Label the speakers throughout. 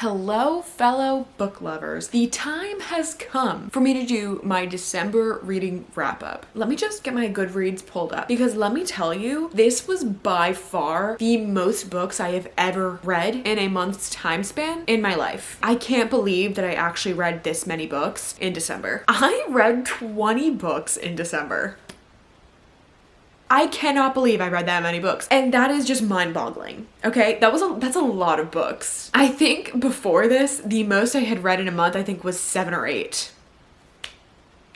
Speaker 1: Hello, fellow book lovers. The time has come for me to do my December reading wrap up. Let me just get my Goodreads pulled up because let me tell you, this was by far the most books I have ever read in a month's time span in my life. I can't believe that I actually read this many books in December. I read 20 books in December. I cannot believe I read that many books. And that is just mind-boggling. Okay, that's a lot of books. I think before this, the most I had read in a month, I think was 7 or 8.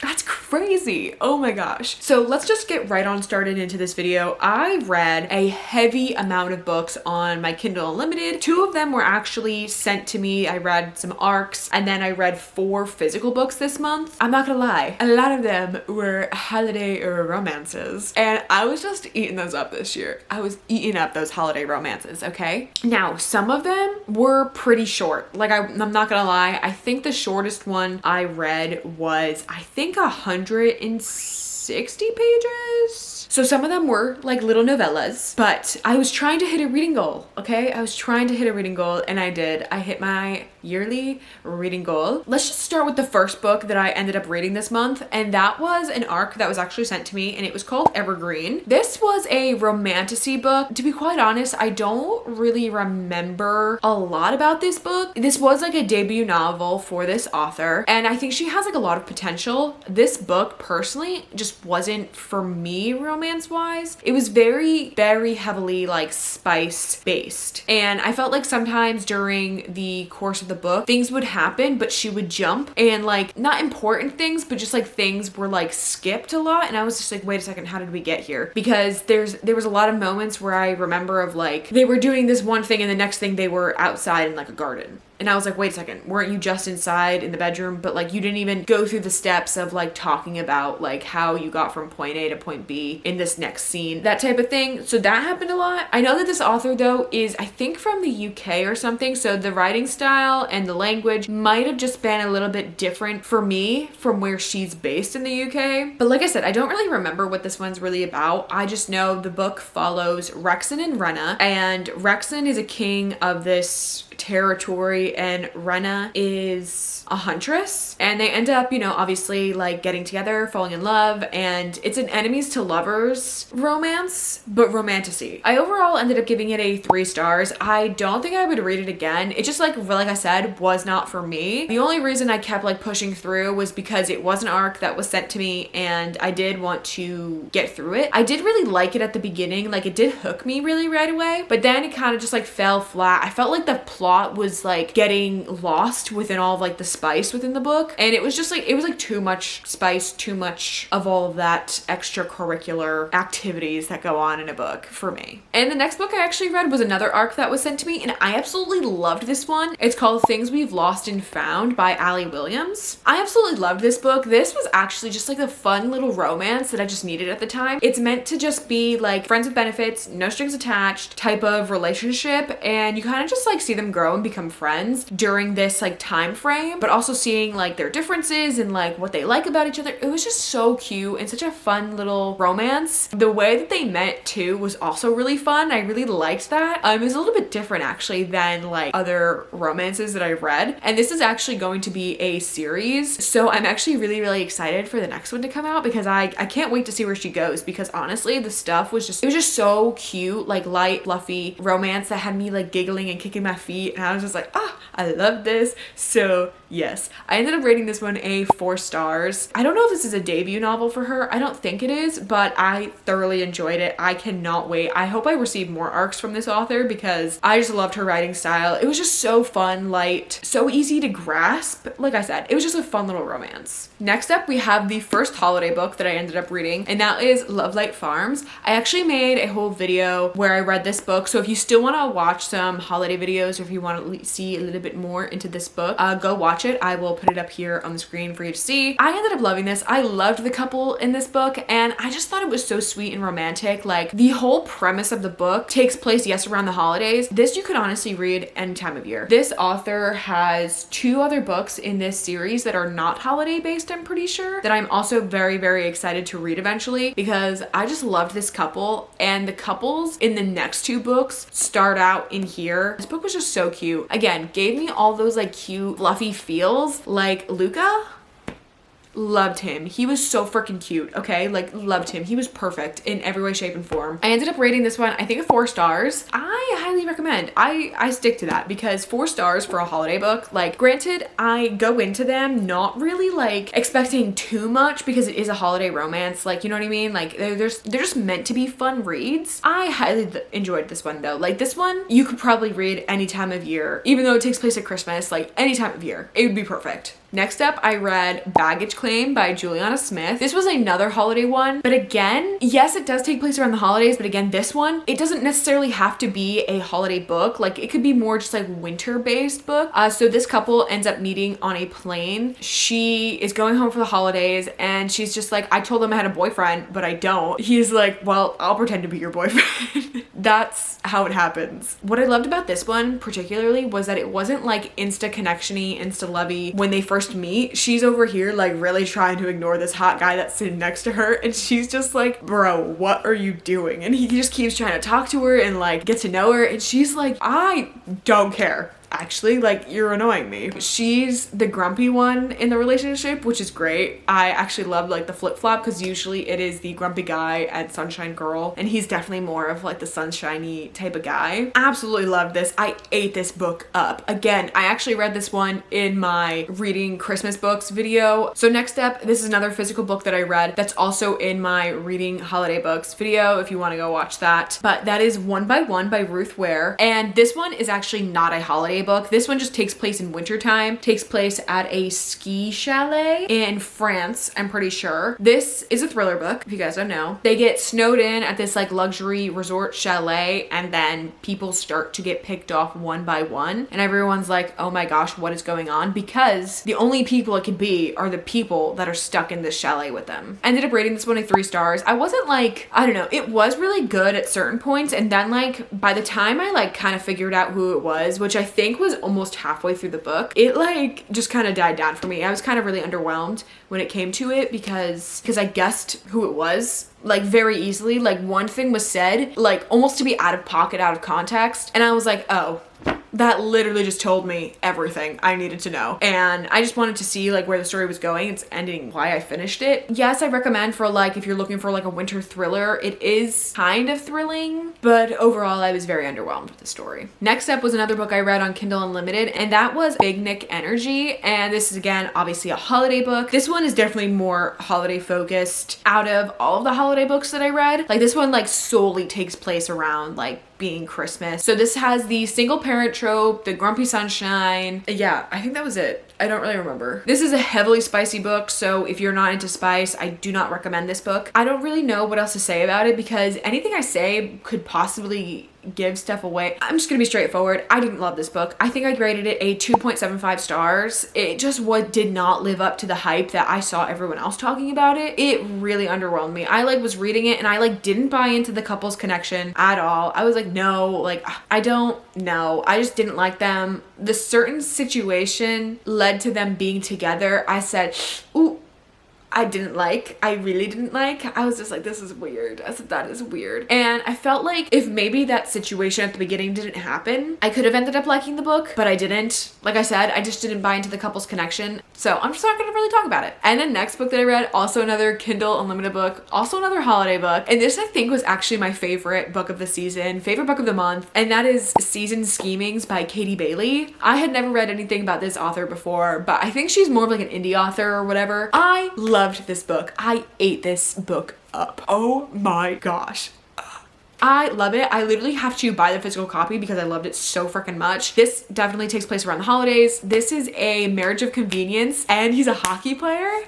Speaker 1: That's crazy. Oh my gosh. So let's just get right on started into this video. I read a heavy amount of books on my Kindle Unlimited. 2 of them were actually sent to me. I read some ARCs and then I read 4 physical books this month. I'm not gonna lie, a lot of them were holiday romances and I was just eating those up this year. I was eating up those holiday romances, okay? Now, some of them were pretty short. Like I'm not gonna lie, I think the shortest one I read was, I think 160 pages. So some of them were like little novellas, but I was trying to hit a reading goal, okay? I was trying to hit a reading goal and I did. I hit my yearly reading goal. Let's just start with the first book that I ended up reading this month, and that was an ARC that was actually sent to me and it was called Evergreen. This was a romantasy book. To be quite honest, I don't really remember a lot about this book. This was like a debut novel for this author and I think she has like a lot of potential. This book personally just wasn't for me romance-wise. It was very, very heavily like spice based. And I felt like sometimes during the course of the book, things would happen, but she would jump and like not important things, but just like things were like skipped a lot. And I was just like, wait a second, how did we get here? Because there was a lot of moments where I remember of like, they were doing this one thing and the next thing they were outside in like a garden. And I was like, wait a second, weren't you just inside in the bedroom? But like, you didn't even go through the steps of like talking about like how you got from point A to point B in this next scene, that type of thing. So that happened a lot. I know that this author though is, I think from the UK or something. So the writing style and the language might have just been a little bit different for me from where she's based in the UK. But like I said, I don't really remember what this one's really about. I just know the book follows Rexon and Renna, and Rexon is a king of this territory and Renna is a huntress, and they end up, you know, obviously like getting together, falling in love, and it's an enemies to lovers romance, but romantasy. I overall ended up giving it a 3 stars. I don't think I would read it again. It just like I said, was not for me. The only reason I kept like pushing through was because it was an ARC that was sent to me and I did want to get through it. I did really like it at the beginning, like it did hook me really right away, but then it kind of just like fell flat. I felt like the plot was like getting lost within all of like the spice within the book, and it was just like, it was like too much spice, too much of all of that extracurricular activities that go on in a book for me. And the next book I actually read was another ARC that was sent to me, and I absolutely loved this one. It's called Things We've Lost and Found by Allie Williams. I absolutely loved this book. This was actually just like a fun little romance that I just needed at the time. It's meant to just be like friends with benefits, no strings attached type of relationship, and you kind of just like see them grow and become friends during this like time frame, but also seeing like their differences and like what they like about each other. It was just so cute and such a fun little romance. The way that they met too was also really fun. I really liked that. It was a little bit different actually than like other romances that I've read, and this is actually going to be a series, so I'm actually really, really excited for the next one to come out because I can't wait to see where she goes, because honestly the stuff was just, it was just so cute, like light, fluffy romance that had me like giggling and kicking my feet, and I was just like, ah, I love this. So yes, I ended up rating this one a 4 stars. I don't know if this is a debut novel for her. I don't think it is, but I thoroughly enjoyed it. I cannot wait. I hope I receive more ARCs from this author because I just loved her writing style. It was just so fun, light, so easy to grasp. Like I said, it was just a fun little romance. Next up, we have the first holiday book that I ended up reading, and that is Love Light Farms. I actually made a whole video where I read this book, so if you still want to watch some holiday videos or if you want to see a little bit more into this book, go watch watch it, I will put it up here on the screen for you to see. I ended up loving this. I loved the couple in this book, and I just thought it was so sweet and romantic. Like, the whole premise of the book takes place, yes, around the holidays. This you could honestly read any time of year. This author has 2 other books in this series that are not holiday based, I'm pretty sure, that I'm also very, very excited to read eventually, because I just loved this couple, and the couples in the next 2 books start out in here. This book was just so cute. Again, gave me all those like cute, fluffy feels like Luca. Loved him. He was so freaking cute, okay? Like, loved him. He was perfect in every way, shape, and form. I ended up rating this one, I think, a 4 stars. I highly recommend. I stick to that, because 4 stars for a holiday book, like, granted, I go into them not really, like, expecting too much, because it is a holiday romance, like, you know what I mean? Like, they're just meant to be fun reads. I highly enjoyed this one, though. Like, this one, you could probably read any time of year, even though it takes place at Christmas, like, any time of year. It would be perfect. Next up, I read Baggage Claim by Juliana Smith. This was another holiday one, but again, yes, it does take place around the holidays, but again, this one, it doesn't necessarily have to be a holiday book. Like, it could be more just like winter-based book. So this couple ends up meeting on a plane. She is going home for the holidays, and she's just like, I told him I had a boyfriend, but I don't. He's like, well, I'll pretend to be your boyfriend. That's how it happens. What I loved about this one particularly was that it wasn't like insta connection-y, insta lovey when they first meet. She's over here like really trying to ignore this hot guy that's sitting next to her, and she's just like, bro, what are you doing? And he just keeps trying to talk to her and like get to know her, and she's like, I don't care. Actually, like, you're annoying me. She's the grumpy one in the relationship, which is great. I actually love like the flip-flop, because usually it is the grumpy guy and sunshine girl, and he's definitely more of like the sunshiny type of guy. Absolutely loved this. I ate this book up. Again, I actually read this one in my reading Christmas books video. So next up, this is another physical book that I read that's also in my reading holiday books video, if you want to go watch that. But that is One by One by Ruth Ware, and this one is actually not a holiday book. This one just takes place in wintertime, takes place at a ski chalet in France, I'm pretty sure. This is a thriller book, if you guys don't know. They get snowed in at this like luxury resort chalet, and then people start to get picked off one by one, and everyone's like, oh my gosh, what is going on? Because the only people it could be are the people that are stuck in this chalet with them. I ended up rating this one a 3 stars. I wasn't like, I don't know, it was really good at certain points, and then like by the time I like kind of figured out who it was, which I think was almost halfway through the book, it like just kind of died down for me. I was kind of really underwhelmed when it came to it, because I guessed who it was like very easily. Like, one thing was said like almost to be out of pocket, out of context, and I was like, oh, that literally just told me everything I needed to know. And I just wanted to see like where the story was going. It's ending why I finished it. Yes, I recommend for like if you're looking for like a winter thriller. It is kind of thrilling, but overall I was very underwhelmed with the story. Next up was another book I read on Kindle Unlimited, and that was Big Nick Energy. And this is again obviously a holiday book. This one is definitely more holiday focused out of all of the holiday books that I read. Like, this one like solely takes place around like being Christmas. So this has the single parent trope, the grumpy sunshine. Yeah, I think that was it. I don't really remember. This is a heavily spicy book, so if you're not into spice, I do not recommend this book. I don't really know what else to say about it, because anything I say could possibly give stuff away. I'm just gonna be straightforward. I didn't love this book. I think I graded it a 2.75 stars. It just did not live up to the hype that I saw everyone else talking about it. It really underwhelmed me. I like was reading it and I like didn't buy into the couple's connection at all. I was like, no, like I don't know. I just didn't like them. The certain situation led to them being together. I said, ooh, I really didn't like. I was just like, this is weird. I said, that is weird. And I felt like if maybe that situation at the beginning didn't happen, I could have ended up liking the book, but I didn't. Like I said, I just didn't buy into the couple's connection. So I'm just not gonna really talk about it. And then next book that I read, also another Kindle Unlimited book, also another holiday book. And this I think was actually my favorite book of the season, favorite book of the month. And that is Season Schemings by Katie Bailey. I had never read anything about this author before, but I think she's more of like an indie author or whatever. I loved this book. I ate this book up. Oh my gosh. I love it. I literally have to buy the physical copy because I loved it so freaking much. This definitely takes place around the holidays. This is a marriage of convenience, and he's a hockey player.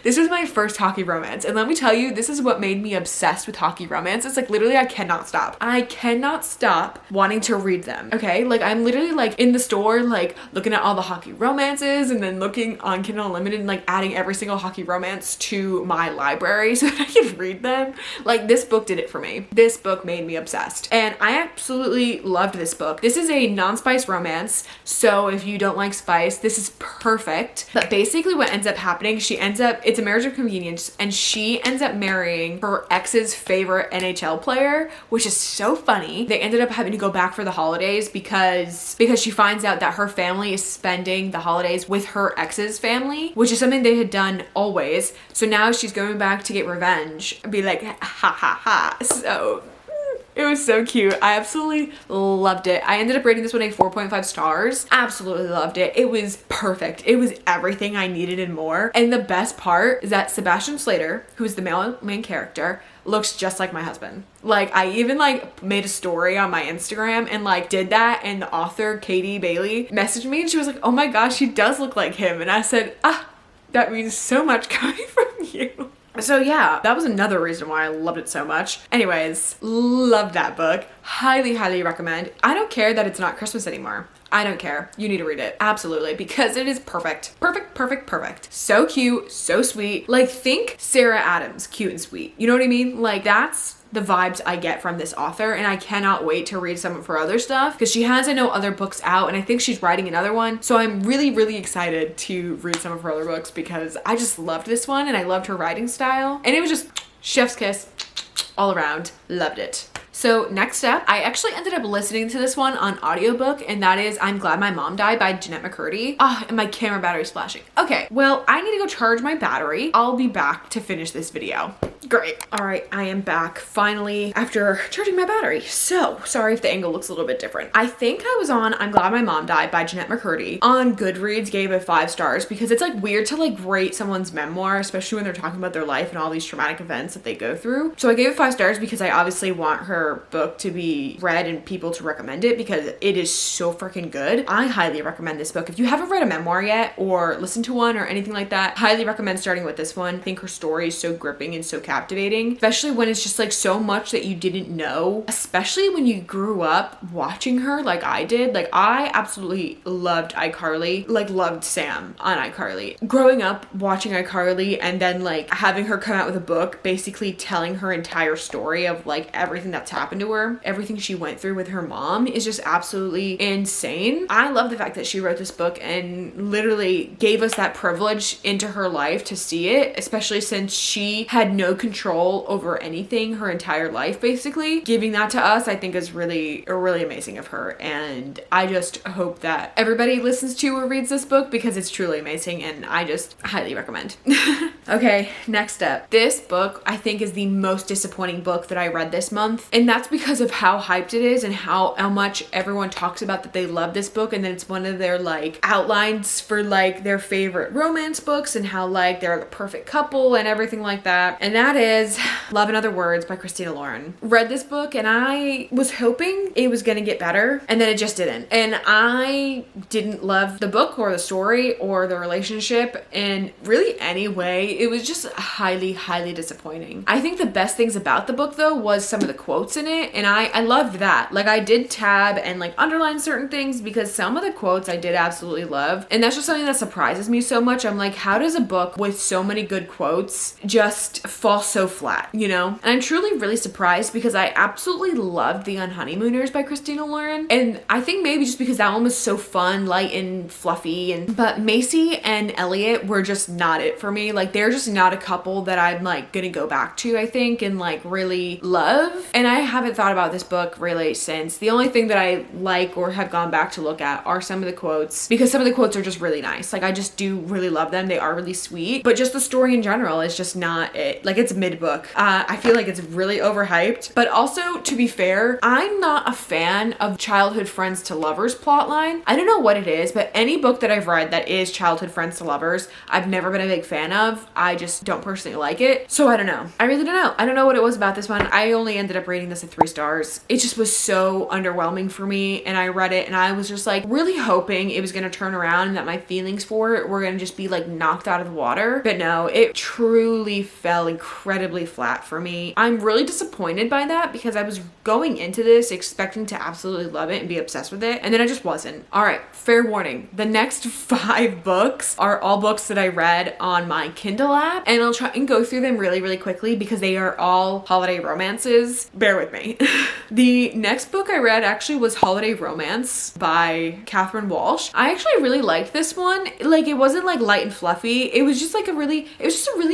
Speaker 1: This was my first hockey romance. And let me tell you, this is what made me obsessed with hockey romance. It's like literally I cannot stop. I cannot stop wanting to read them. Okay. Like I'm literally like in the store, like looking at all the hockey romances and then looking on Kindle Unlimited and like adding every single hockey romance to my library so that I can read them. Like this book did it for me. This book made me obsessed. And I absolutely loved this book. This is a non-spice romance. So if you don't like spice, this is perfect. But basically what ends up happening, it's a marriage of convenience, and she ends up marrying her ex's favorite NHL player, which is so funny. They ended up having to go back for the holidays because she finds out that her family is spending the holidays with her ex's family, which is something they had done always. So now she's going back to get revenge and be like, ha ha ha. So it was so cute. I absolutely loved it. I ended up rating this one a 4.5 stars. Absolutely loved it. It was perfect. It was everything I needed and more. And the best part is that Sebastian Slater, who's the main character, looks just like my husband. Like I even like made a story on my Instagram and like did that, and the author Katie Bailey messaged me and she was like, oh my gosh, he does look like him. And I said, that means so much coming from you. So yeah, that was another reason why I loved it so much. Anyways, loved that book. Highly, highly recommend. I don't care that it's not Christmas anymore. I don't care. You need to read it. Absolutely. Because it is perfect. Perfect, perfect, perfect. So cute, so sweet. Like think Sarah Adams, cute and sweet. You know what I mean? Like that's the vibes I get from this author, and I cannot wait to read some of her other stuff because she has, I know, other books out, and I think she's writing another one. So I'm really, really excited to read some of her other books because I just loved this one and I loved her writing style, and it was just chef's kiss all around. Loved it. So next up, I actually ended up listening to this one on audiobook, and that is I'm Glad My Mom Died by Jeanette McCurdy. And my camera battery's flashing. Okay, well, I need to go charge my battery. I'll be back to finish this video. Great. All right, I am back finally after charging my battery. So sorry if the angle looks a little bit different. I think I was on I'm Glad My Mom Died by Jeanette McCurdy. On Goodreads, gave it 5 stars because it's like weird to like rate someone's memoir, especially when they're talking about their life and all these traumatic events that they go through. So I gave it 5 stars because I obviously want her book to be read and people to recommend it because it is so freaking good. I highly recommend this book. If you haven't read a memoir yet or listened to one or anything like that, highly recommend starting with this one. I think her story is so gripping and so captivating, especially when it's just like so much that you didn't know, especially when you grew up watching her like I did. Like I absolutely loved iCarly, like loved Sam on iCarly. Growing up watching iCarly and then like having her come out with a book basically telling her entire story of like everything that's happened to her, everything she went through with her mom is just absolutely insane. I love the fact that she wrote this book and literally gave us that privilege into her life to see it, especially since she had no control over anything her entire life. Basically giving that to us I think is really amazing of her, and I just hope that everybody listens to or reads this book because it's truly amazing and I just highly recommend. Okay, next up, this book I think is the most disappointing book that I read this month, and that's because of how hyped it is and how much everyone talks about that they love this book, and then it's one of their like outlines for like their favorite romance books and how like they're the perfect couple and everything like that, and that is Love in Other Words by Christina Lauren. Read this book and I was hoping it was gonna get better, and then it just didn't, and I didn't love the book or the story or the relationship in really any way. It was just highly disappointing. I think the best things about the book though was some of the quotes in it, and I loved that. Like I did tab and like underline certain things because some of the quotes I did absolutely love, and that's just something that surprises me so much. I'm like, how does a book with so many good quotes just fall so flat, you know? And I'm truly really surprised because I absolutely loved The Unhoneymooners by Christina Lauren, and I think maybe just because that one was so fun, light and fluffy, but Macy and Elliot were just not it for me. Like they're just not a couple that I'm like gonna go back to, I think, and like really love. And I haven't thought about this book really since. The only thing that I like or have gone back to look at are some of the quotes, because some of the quotes are just really nice. Like I just do really love them. They are really sweet, but just the story in general is just not it. Like it's mid-book. I feel like it's really overhyped, but also to be fair, I'm not a fan of childhood friends to lovers plotline. I don't know what it is, but any book that I've read that is childhood friends to lovers, I've never been a big fan of. I just don't personally like it. So I don't know. I really don't know. I don't know what it was about this one. I only ended up rating this at 3 stars. It just was so underwhelming for me, and I read it and I was just like really hoping it was gonna turn around and that my feelings for it were gonna just be like knocked out of the water. But no, it truly fell incredibly flat for me. I'm really disappointed by that because I was going into this expecting to absolutely love it and be obsessed with it, and then I just wasn't. All right, fair warning. The next 5 books are all books that I read on my Kindle app, and I'll try and go through them really, really quickly because they are all holiday romances. Bear with me. The next book I read actually was Holiday Romance by Catherine Walsh. I actually really liked this one. Like, it wasn't like light and fluffy. It was just like a really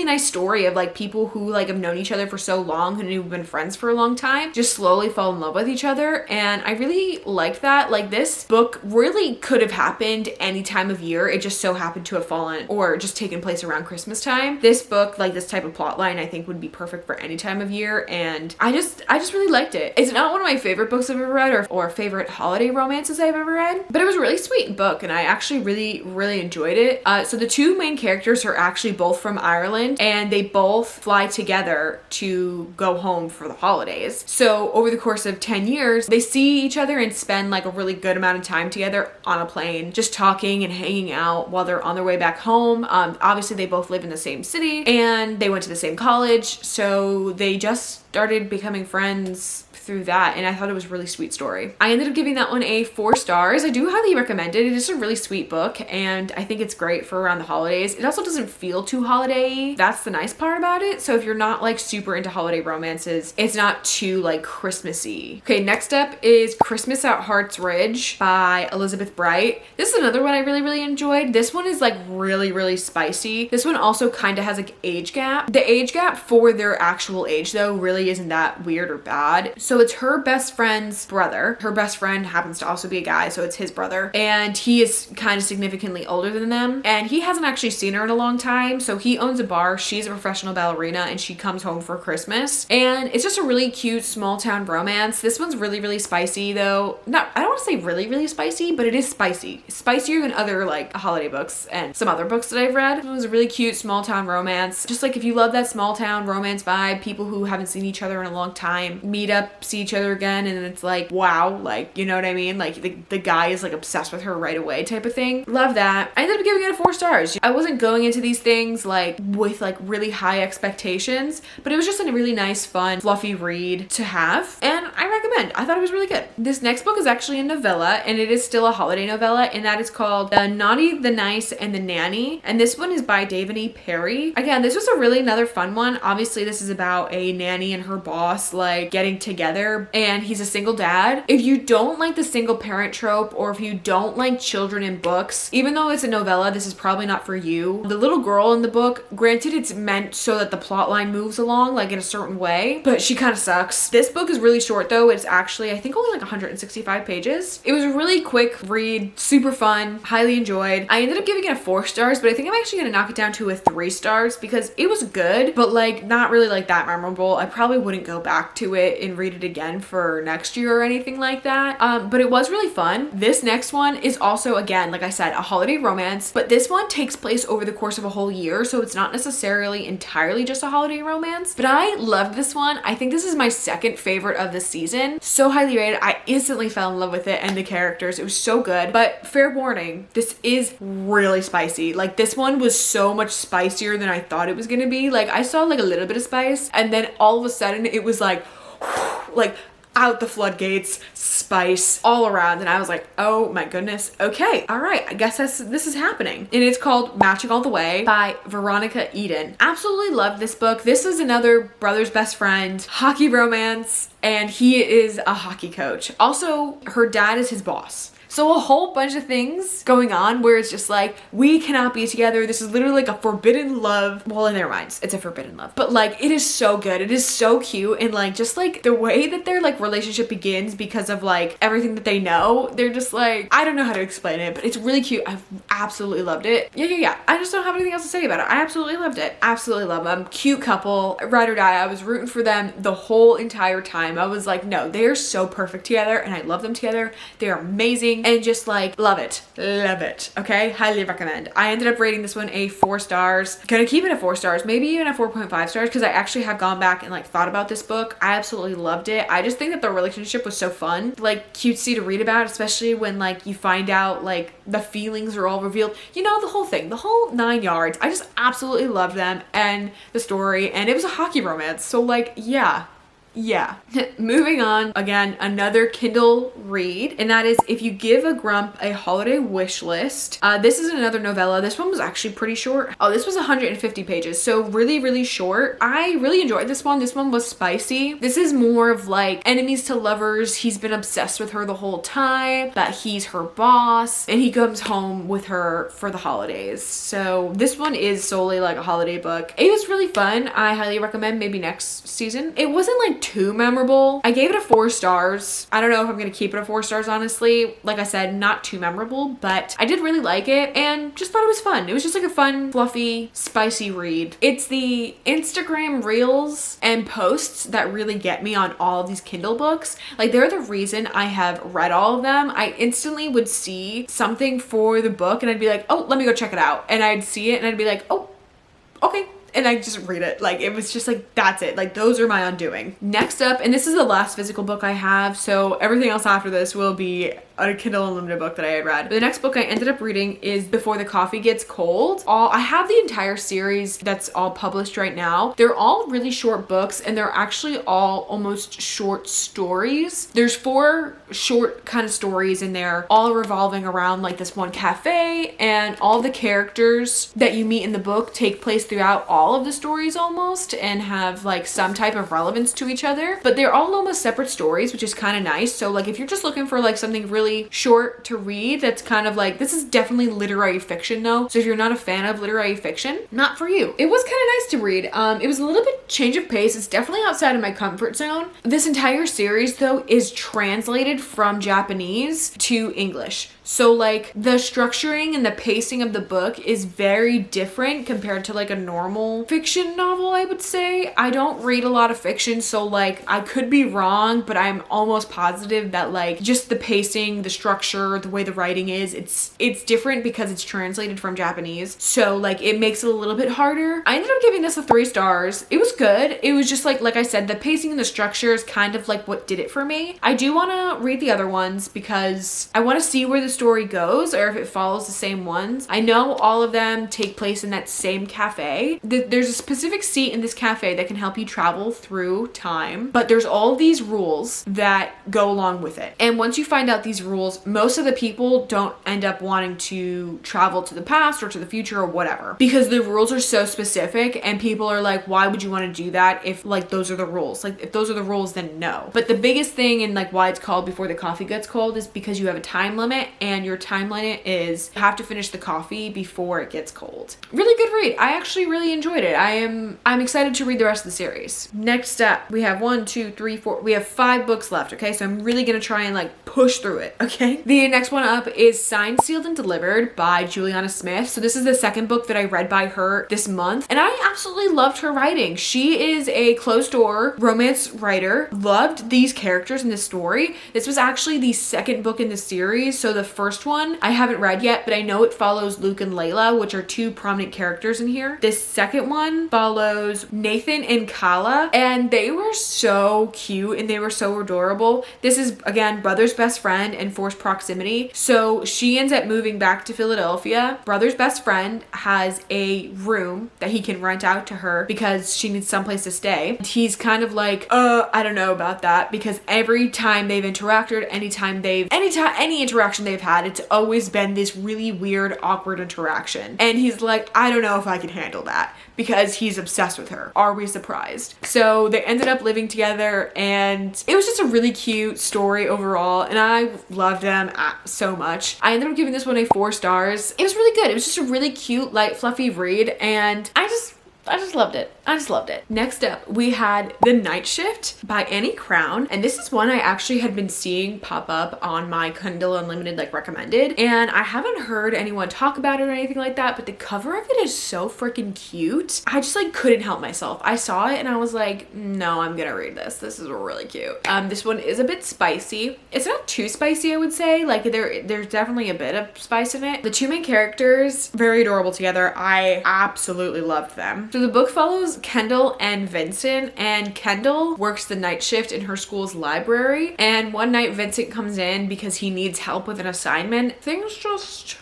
Speaker 1: nice story of like people who like have known each other for so long, who have been friends for a long time, just slowly fall in love with each other. And I really liked that. Like, this book really could have happened any time of year. It just so happened to have fallen or just taken place around Christmas time. This book, like this type of plot line, I think would be perfect for any time of year. And I just really liked it. It's not one of my favorite books I've ever read or favorite holiday romances I've ever read, but it was a really sweet book and I actually really enjoyed it. So the 2 main characters are actually both from Ireland, and they both fly together to go home for the holidays. So over the course of 10 years, they see each other and spend like a really good amount of time together on a plane, just talking and hanging out while they're on their way back home. Obviously they both live in the same city and they went to the same college, so they just started becoming friends through that, and I thought it was a really sweet story. I ended up giving that one a 4 stars. I do highly recommend it. It is a really sweet book, and I think it's great for around the holidays. It also doesn't feel too holiday-y. That's the nice part about it. So if you're not like super into holiday romances, it's not too like Christmassy. Okay, next up is Christmas at Harts Ridge by Elizabeth Bright. This is another one I really enjoyed. This one is like really spicy. This one also kind of has like age gap. The age gap for their actual age though really isn't that weird or bad. So it's her best friend's brother. Her best friend happens to also be a guy, so it's his brother. And he is kind of significantly older than them. And he hasn't actually seen her in a long time. So he owns a bar. She's a professional ballerina and she comes home for Christmas. And it's just a really cute small town romance. This one's really spicy though. I don't want to say really spicy, but it is spicy. It's spicier than other like holiday books and some other books that I've read. It was a really cute small town romance. Just like if you love that small town romance vibe, people who haven't seen each other in a long time meet up, see each other again, and it's like, wow, like, you know what I mean? Like the guy is like obsessed with her right away type of thing. Love that. I ended up giving it a 4 stars. I wasn't going into these things like with like really high expectations, but it was just a really nice, fun, fluffy read to have, and I recommend. I thought it was really good. This next book is actually a novella, and it is still a holiday novella, and that is called The Naughty, the Nice, and the Nanny, and this one is by Davani Perry. Again, this was a really another fun one. Obviously, this is about a nanny and her boss like getting together, and he's a single dad. If you don't like the single parent trope, or if you don't like children in books, even though it's a novella, this is probably not for you. The little girl in the book, granted it's meant so that the plot line moves along like in a certain way, but she kind of sucks. This book is really short though. It's actually I think only like 165 pages. It was a really quick read, super fun, highly enjoyed. I ended up giving it a 4 stars, but I think I'm actually gonna knock it down to a 3 stars because it was good, but like not really like that memorable. I probably wouldn't go back to it and read it again for next year or anything like that. But it was really fun. This next one is also, again, like I said, a holiday romance, but this one takes place over the course of a whole year, so it's not necessarily entirely just a holiday romance, but I loved this one. I think this is my second favorite of the season. So highly rated. I instantly fell in love with it and the characters. It was so good, but fair warning, this is really spicy. Like this one was so much spicier than I thought it was gonna be. Like I saw like a little bit of spice, and then all of a sudden it was like out the floodgates, spice all around, and I was like, oh my goodness, okay, all right, I guess this is happening. And it's called Matching All the Way by Veronica Eden. Absolutely loved this book. This is another brother's best friend hockey romance, and he is a hockey coach. Also, her dad is his boss. So a whole bunch of things going on where it's just like, we cannot be together. This is literally like a forbidden love. Well, in their minds, it's a forbidden love. But like, it is so good. It is so cute. And like, just like the way that their like relationship begins because of like everything that they know, they're just like, I don't know how to explain it, but it's really cute. I've absolutely loved it. Yeah. I just don't have anything else to say about it. I absolutely loved it. Absolutely love them. Cute couple, ride or die. I was rooting for them the whole entire time. I was like, no, they are so perfect together and I love them together. They're amazing. and just like love it. Love it. Okay, highly recommend. I ended up rating this one a 4 stars. Gonna keep it at 4 stars, maybe even a 4.5 stars, because I actually have gone back and like thought about this book. I absolutely loved it. I just think that the relationship was so fun, like cutesy to read about, especially when like you find out like the feelings are all revealed, you know, the whole thing, the whole 9 yards. I just absolutely loved them and the story, and it was a hockey romance, so like yeah. Moving on, again, another Kindle read, and that is If You Give a Grump a Holiday Wish List. This is another novella. This one was actually pretty short. Oh, this was 150 pages, so really short. I really enjoyed this one. This one was spicy. This is more of like enemies to lovers. He's been obsessed with her the whole time, but he's her boss, and he comes home with her for the holidays. So this one is solely like a holiday book. It was really fun. I highly recommend, maybe next season. It wasn't like too memorable. I gave it a 4 stars. I don't know if I'm gonna keep it a 4 stars, honestly. Like I said, not too memorable, but I did really like it and just thought it was fun. It was just like a fun, fluffy, spicy read. It's the Instagram reels and posts that really get me on all of these Kindle books. Like, they're the reason I have read all of them. I instantly would see something for the book and I'd be like, oh, let me go check it out. And I'd see it and I'd be like, oh, okay. And I just read it. Like, it was just like, that's it. Like, those are my undoing. Next up, and this is the last physical book I have, so everything else after this will be a Kindle Unlimited book that I had read. But the next book I ended up reading is Before the Coffee Gets Cold. I have the entire series that's all published right now. They're all really short books, and they're actually all almost short stories. There's 4 short kind of stories in there, all revolving around like this one cafe, and all the characters that you meet in the book take place throughout all of the stories almost, and have like some type of relevance to each other, but they're all almost separate stories, which is kind of nice. So like, if you're just looking for like something really short to read, that's kind of like, this is definitely literary fiction though, so if you're not a fan of literary fiction, not for you. It was kind of nice to read. It was a little bit change of pace. It's definitely outside of my comfort zone. This entire series though is translated from Japanese to English. So like, the structuring and the pacing of the book is very different compared to like a normal fiction novel, I would say. I don't read a lot of fiction, so like, I could be wrong, but I'm almost positive that like, just the pacing, the structure, the way the writing is, it's different because it's translated from Japanese. So like, it makes it a little bit harder. I ended up giving this a 3 stars. It was good. It was just like I said, the pacing and the structure is kind of like what did it for me. I do want to read the other ones because I want to see where the story goes, or if it follows the same ones. I know all of them take place in that same cafe. There's a specific seat in this cafe that can help you travel through time, but there's all these rules that go along with it. And once you find out these rules, most of the people don't end up wanting to travel to the past or to the future or whatever, because the rules are so specific, and people are like, why would you want to do that if like those are the rules? Like, if those are the rules, then no. But the biggest thing, and like why it's called Before the Coffee Gets Cold, is because you have a time limit, and your time limit is you have to finish the coffee before it gets cold. Really good read. I actually really enjoyed it. I'm excited to read the rest of the series. Next up, we have 1, 2, 3, 4. We have 5 books left, okay? So I'm really gonna try and like push through it, okay? The next one up is Signed, Sealed, and Delivered by Juliana Smith. So this is the second book that I read by her this month, and I absolutely loved her writing. She is a closed door romance writer. Loved these characters in this story. This was actually the second book in the series. So the first one I haven't read yet, but I know it follows Luke and Layla, which are 2 prominent characters in here. This second one follows Nathan and Kala, and they were so cute and they were so adorable. This is, again, brother's best friend and forced proximity. So she ends up moving back to Philadelphia. Brother's best friend has a room that he can rent out to her because she needs someplace to stay. And he's kind of like, I don't know about that, because every time they've interacted, any interaction they've had, it's always been this really weird, awkward interaction. And he's like, I don't know if I can handle that, because he's obsessed with her. Are we surprised? So they ended up living together, and it was just a really cute story overall, and I loved them so much. I ended up giving this one a 4 stars. It was really good. It was just a really cute, light, fluffy read, and I just loved it. I just loved it. Next up, we had The Night Shift by Annie Crown. And this is one I actually had been seeing pop up on my Kindle Unlimited like recommended. And I haven't heard anyone talk about it or anything like that, but the cover of it is so freaking cute. I just like couldn't help myself. I saw it and I was like, no, I'm gonna read this. This is really cute. This one is a bit spicy. It's not too spicy, I would say. Like there's definitely a bit of spice in it. The two main characters, very adorable together. I absolutely loved them. So the book follows Kendall and Vincent, and Kendall works the night shift in her school's library, and one night Vincent comes in because he needs help with an assignment. Things just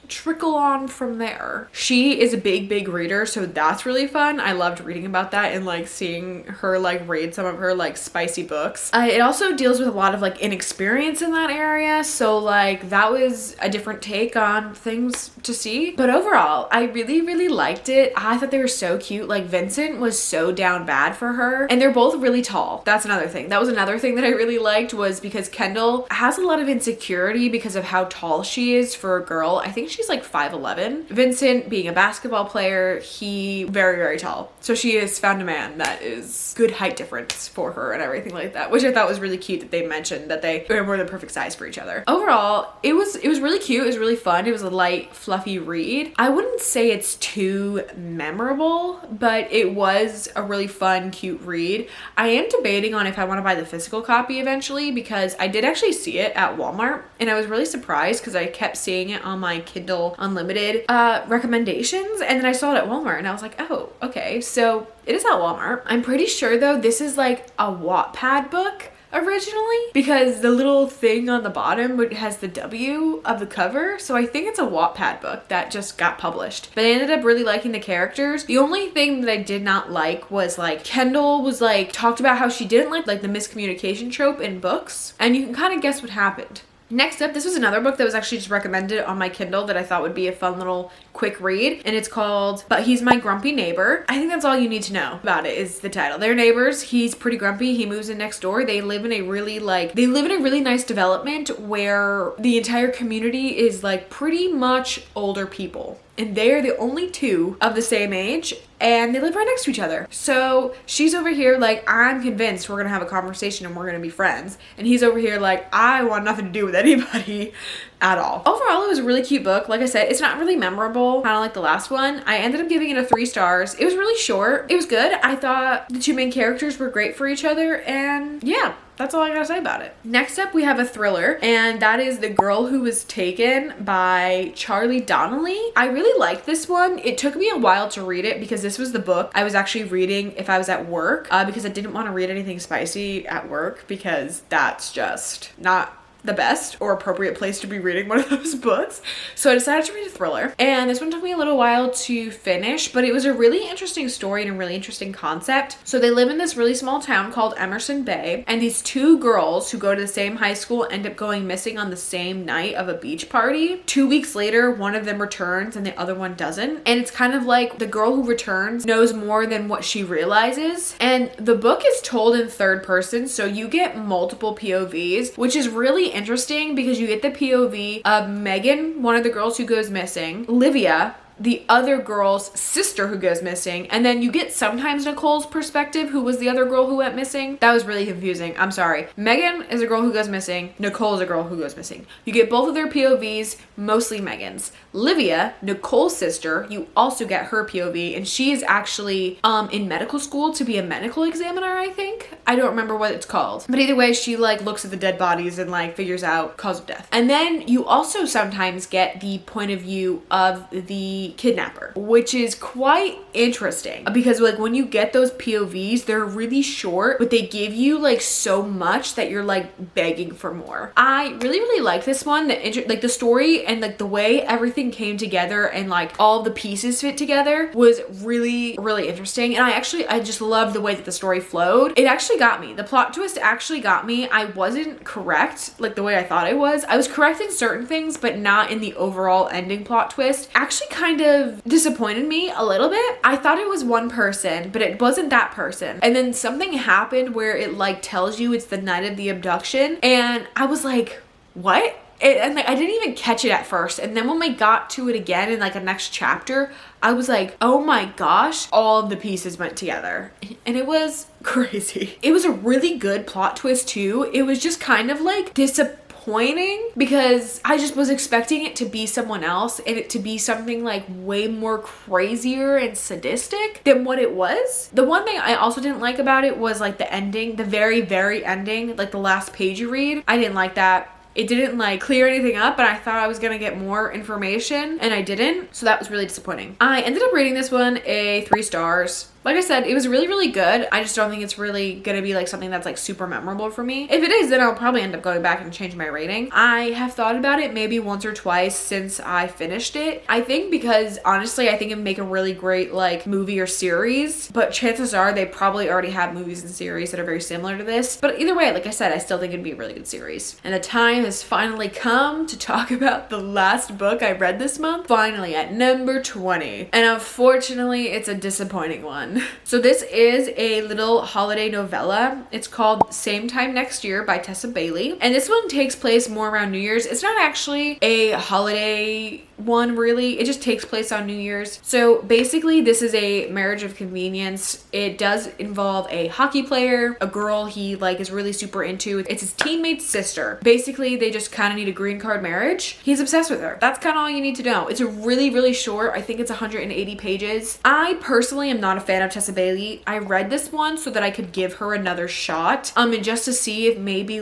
Speaker 1: trickle on from there. She is a big reader, so that's really fun. I loved reading about that and like seeing her like read some of her like spicy books. It also deals with a lot of like inexperience in that area, so like that was a different take on things to see. But overall, I really liked it. I thought they were so cute. Like Vincent was so down bad for her, and they're both really tall. That's another thing. That was another thing that I really liked, was because Kendall has a lot of insecurity because of how tall she is for a girl. I think she's like 5'11". Vincent, being a basketball player, he very tall. So she has found a man that is good height difference for her and everything like that, which I thought was really cute that they mentioned that they were the perfect size for each other. Overall, it was really cute. It was really fun. It was a light, fluffy read. I wouldn't say it's too memorable, but it was a really fun, cute read. I am debating on if I want to buy the physical copy eventually, because I did actually see it at Walmart and I was really surprised because I kept seeing it on my Kindle Unlimited recommendations, and then I saw it at Walmart and I was like, oh, okay, so it is at Walmart. I'm pretty sure though this is like a Wattpad book originally, because the little thing on the bottom has the W of the cover, so I think it's a Wattpad book that just got published. But I ended up really liking the characters. The only thing that I did not like was like Kendall was like talked about how she didn't like the miscommunication trope in books, and you can kind of guess what happened. Next up, this was another book that was actually just recommended on my Kindle that I thought would be a fun little quick read, and it's called But He's My Grumpy Neighbor. I think that's all you need to know about it is the title. They're neighbors. He's pretty grumpy. He moves in next door. They live in a really nice development where the entire community is like pretty much older people. And they're the only two of the same age, and they live right next to each other. So she's over here like, I'm convinced we're gonna have a conversation and we're gonna be friends. And he's over here like, I want nothing to do with anybody at all. Overall, it was a really cute book. Like I said, it's not really memorable, kind of like the last one. I ended up giving it a 3 stars. It was really short. It was good. I thought the two main characters were great for each other, and yeah, that's all I gotta say about it. Next up, we have a thriller, and that is The Girl Who Was Taken by Charlie Donnelly. I really liked this one. It took me a while to read it because this was the book I was actually reading if I was at work, because I didn't want to read anything spicy at work, because that's just not the best or appropriate place to be reading one of those books. So I decided to read a thriller, and this one took me a little while to finish, but it was a really interesting story and a really interesting concept. So they live in this really small town called Emerson Bay, and these two girls who go to the same high school end up going missing on the same night of a beach party. 2 weeks later, one of them returns and the other one doesn't, and it's kind of like the girl who returns knows more than what she realizes. And the book is told in third person, so you get multiple POVs, which is really interesting because you get the POV of Megan, one of the girls who goes missing, Livia, the other girl's sister who goes missing, and then you get sometimes Nicole's perspective, who was the other girl who went missing. That was really confusing. I'm sorry. Megan is a girl who goes missing. Nicole is a girl who goes missing. You get both of their POVs, mostly Megan's. Livia, Nicole's sister, you also get her POV, and she is actually in medical school to be a medical examiner, I think. I don't remember what it's called. But either way, she like looks at the dead bodies and like figures out cause of death. And then you also sometimes get the point of view of the kidnapper, which is quite interesting because like when you get those POVs, they're really short, but they give you like so much that you're like begging for more. I really like this one. Like the story and like the way everything came together and like all the pieces fit together was really interesting. And I just loved the way that the story flowed. It actually got me. The plot twist actually got me. I wasn't correct like the way I thought I was. I was correct in certain things, but not in the overall ending plot twist. Actually kind of disappointed me a little bit. I thought it was one person, but it wasn't that person. And then something happened where it like tells you it's the night of the abduction, and I was like, what? And like, I didn't even catch it at first. And then when we got to it again in like a next chapter, I was like, oh my gosh, all of the pieces went together. And it was crazy. It was a really good plot twist too. It was just kind of like disappointing because I just was expecting it to be someone else and it to be something like way more crazier and sadistic than what it was. The one thing I also didn't like about it was like the ending, the very, very ending, like the last page you read. I didn't like that. It didn't like clear anything up, but I thought I was gonna get more information and I didn't. So that was really disappointing. I ended up rating this one a 3 stars. Like I said, it was really, really good. I just don't think it's really gonna be like something that's like super memorable for me. If it is, then I'll probably end up going back and change my rating. I have thought about it maybe once or twice since I finished it. I think because honestly, I think it'd make a really great like movie or series, but chances are they probably already have movies and series that are very similar to this. But either way, like I said, I still think it'd be a really good series. And the time has finally come to talk about the last book I read this month. Finally at number 20. And unfortunately, it's a disappointing one. So this is a little holiday novella. It's called Same Time Next Year by Tessa Bailey. And this one takes place more around New Year's. It's not actually a holiday one really. It just takes place on New Year's. So basically this is a marriage of convenience. It does involve a hockey player, a girl he like is really super into. It's his teammate's sister. Basically they just kind of need a green card marriage. He's obsessed with her. That's kind of all you need to know. It's a really, really short. I think it's 180 pages. I personally am not a fan of Tessa Bailey. I read this one so that I could give her another shot. And just to see if maybe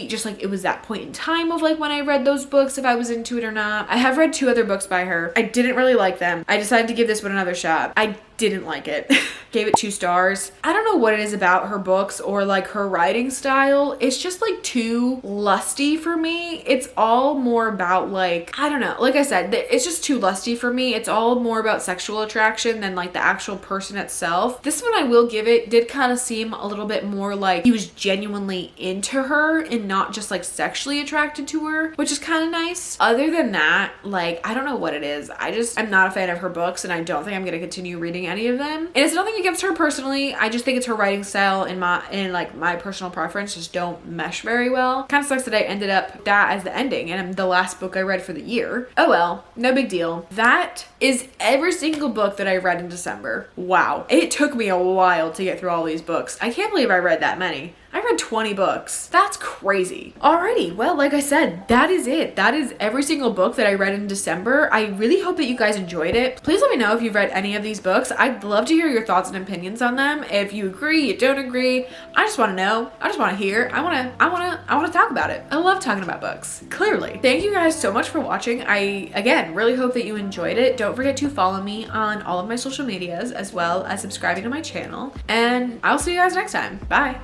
Speaker 1: just like it was that point in time of like when I read those books, if I was into it or not. I have read 2 other books by her. I didn't really like them. I decided to give this one another shot. I didn't like it. Gave it 2 stars. I don't know what it is about her books or like her writing style. It's just like too lusty for me. It's all more about like, I don't know. Like I said, it's just too lusty for me. It's all more about sexual attraction than like the actual person itself. This one I will give it did kind of seem a little bit more like he was genuinely into her and not just like sexually attracted to her, which is kind of nice. Other than that, like, I don't know what it is. I'm not a fan of her books and I don't think I'm going to continue reading any of them. And it's nothing against her personally. I just think it's her writing style and my personal preference just don't mesh very well. Kind of sucks that I ended up that as the ending and the last book I read for the year. Oh well, no big deal. That is every single book that I read in December. Wow. It took me a while to get through all these books. I can't believe I read that many. I read 20 books. That's crazy. Alrighty, well, like I said, that is it. That is every single book that I read in December. I really hope that you guys enjoyed it. Please let me know if you've read any of these books. I'd love to hear your thoughts and opinions on them. If you agree, you don't agree, I just want to know. I just want to hear. I want to talk about it. I love talking about books. Clearly. Thank you guys so much for watching. I, again, really hope that you enjoyed it. Don't forget to follow me on all of my social medias as well as subscribing to my channel. And I'll see you guys next time. Bye.